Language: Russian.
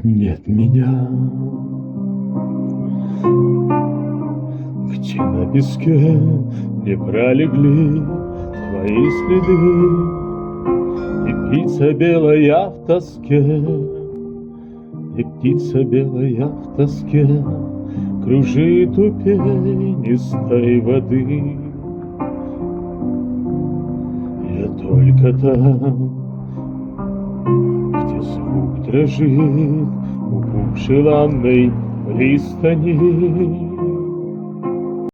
Нет меня, где на песке не пролегли твои следы, и птица белая в тоске, и птица белая в тоске кружит у пенистой воды. Я только там, где звук дрожит у желанной пристани,